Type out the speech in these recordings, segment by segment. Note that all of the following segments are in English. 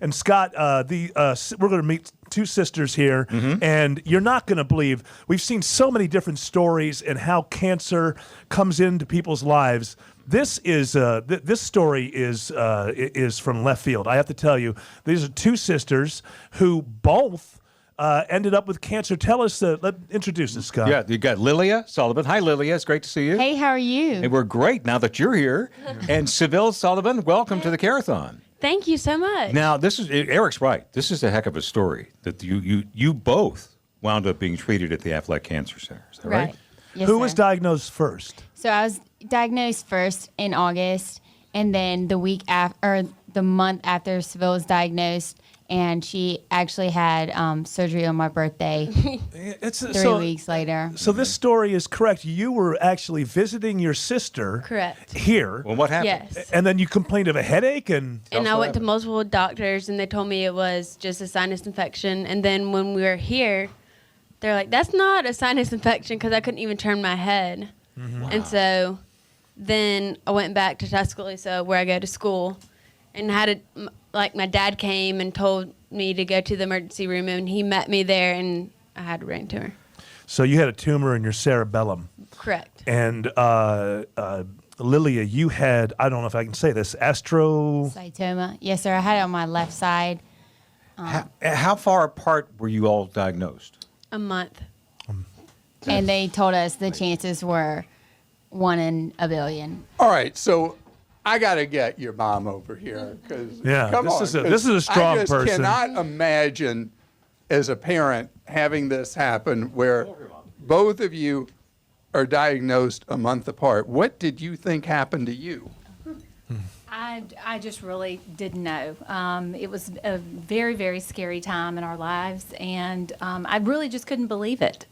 And Scott, we're going to meet two sisters here, and you're not going to believe, we've seen so many different stories and how cancer comes into people's lives. This is this story is from left field. I have to tell you, these are two sisters who both ended up with cancer. Tell us, introduce us, Scott. Yeah, you got Lilia Sullivan. Hi, Lilia. It's great to see you. Hey, how are you? And we're great now that you're here. And Saville Sullivan, welcome to the Care-A-Thon. Thank you so much. Now, Eric's right. This is a heck of a story that you both wound up being treated at the Aflac Cancer Center. Is that right? Yes, Who sir. was diagnosed first? So I was diagnosed first in August, and then the month after Saville was diagnosed, and she actually had surgery on my birthday 3 weeks later. So this story is correct. You were actually visiting your sister. Correct. Here. Well, what happened? Yes. And then you complained of a headache and I went to multiple doctors, and they told me it was just a sinus infection. And then when we were here, they're like, that's not a sinus infection, because I couldn't even turn my head. Wow. And so then I went back to Tuscaloosa, where I go to school, and my dad came and told me to go to the emergency room, and he met me there, and I had a brain tumor. So you had a tumor in your cerebellum. Correct. And Lilia, you had, I don't know if I can say this, Cytoma. Yes, sir. I had it on my left side. How far apart were you all diagnosed? A month. And they told us the chances were 1 in a billion. All right, so I got to get your mom over here, because this is a strong I just person. cannot imagine as a parent having this happen where both of you are diagnosed a month apart. What did you think happened to you? I just really didn't know. It was a very, very scary time in our lives, and I really just couldn't believe it.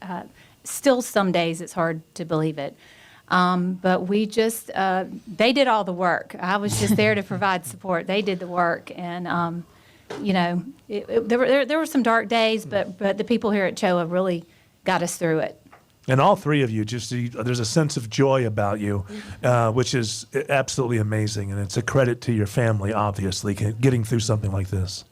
Still, some days it's hard to believe it. But we just, they did all the work. I was just there to provide support. They did the work. And, there were some dark days, but the people here at CHOA really got us through it. And all three of you, there's a sense of joy about you, which is absolutely amazing. And it's a credit to your family, obviously, getting through something like this.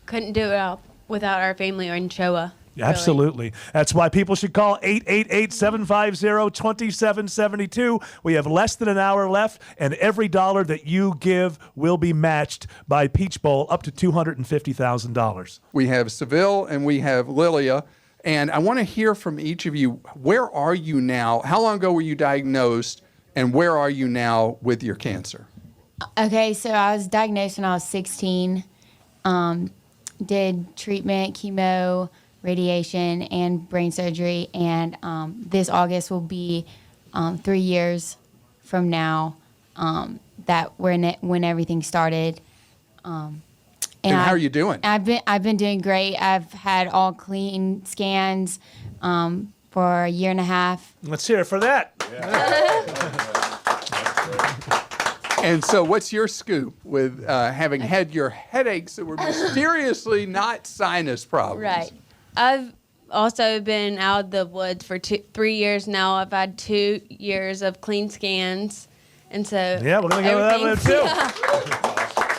Couldn't do it without our family or in CHOA. Really. Absolutely. That's why people should call 888-750-2772. We have less than an hour left, and every dollar that you give will be matched by Peach Bowl up to $250,000. We have Saville and we have Lilia, and I want to hear from each of you. Where are you now? How long ago were you diagnosed, and where are you now with your cancer? Okay, so I was diagnosed when I was 16. Did treatment, chemo, radiation, and brain surgery, and this August will be 3 years from now that when everything started. And how are you doing? I've been doing great. I've had all clean scans for a year and a half. Let's hear it for that. And so what's your scoop with having had your headaches that were mysteriously not sinus problems? Right. I've also been out of the woods for 3 years now. I've had 2 years of clean scans. And so yeah, we're going to go with that one too.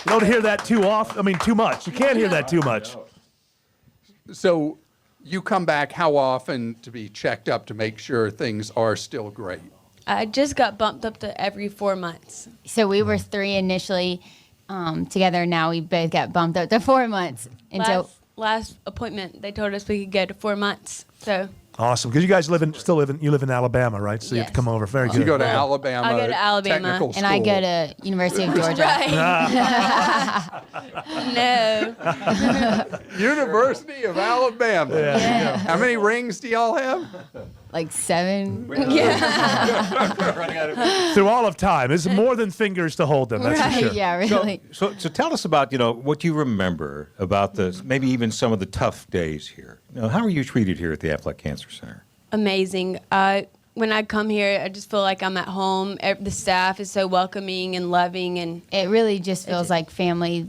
You don't hear that too much. You can't hear that too much. So you come back how often to be checked up to make sure things are still great? I just got bumped up to every 4 months. So we were 3 initially together. Now we both got bumped up to 4 months. And Last appointment, they told us we could go to 4 months. So awesome, because you guys live in Alabama, right? So you have to Yes. come over. Very You good. go to Alabama. I go to Alabama. Technical and I school. go to University of Georgia. right. No. University of Alabama. Yeah. How many rings do y'all have? Like 7. Through all of time, it's more than fingers to hold them. That's for sure. Yeah, really. So tell us about, what you remember about maybe even some of the tough days here. How are you treated here at the Aflac Cancer Center? Amazing. When I come here, I just feel like I'm at home. The staff is so welcoming and loving, and It really just feels like family.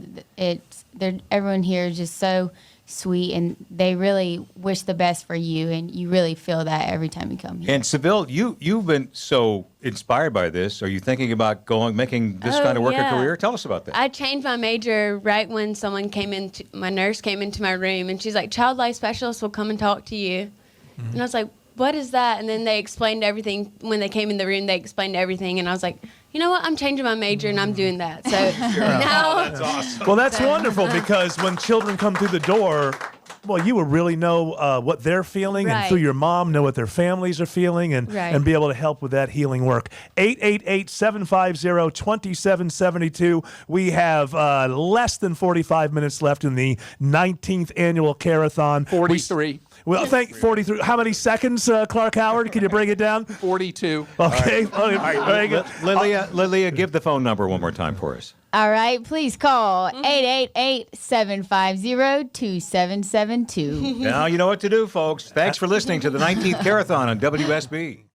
Everyone here is just so sweet, and they really wish the best for you, and you really feel that every time you come here. And Saville, you've been so inspired by this. Are you thinking about making this Oh, kind of work yeah. a career? Tell us about that. I changed my major right when my nurse came into my room, and she's like, child life specialist will come and talk to you. And I was like, what is that? And then they explained everything. When they came in the room, they explained everything. And I was like, you know what? I'm changing my major and I'm doing that. So now, Well, that's wonderful because when children come through the door, well, you will really know what they're feeling, and Right. through your mom, know what their families are feeling, and Right. be able to help with that healing work. 888-750-2772. We have less than 45 minutes left in the 19th annual Care-A-Thon. 43, Well, thank 43. How many seconds, Clark Howard? Can you bring it down? 42. Okay. Very good. Lilia, give the phone number one more time for us. All right, please call 888-750-2772. Now you know what to do, folks. Thanks for listening to the 19th Care-A-Thon on WSB.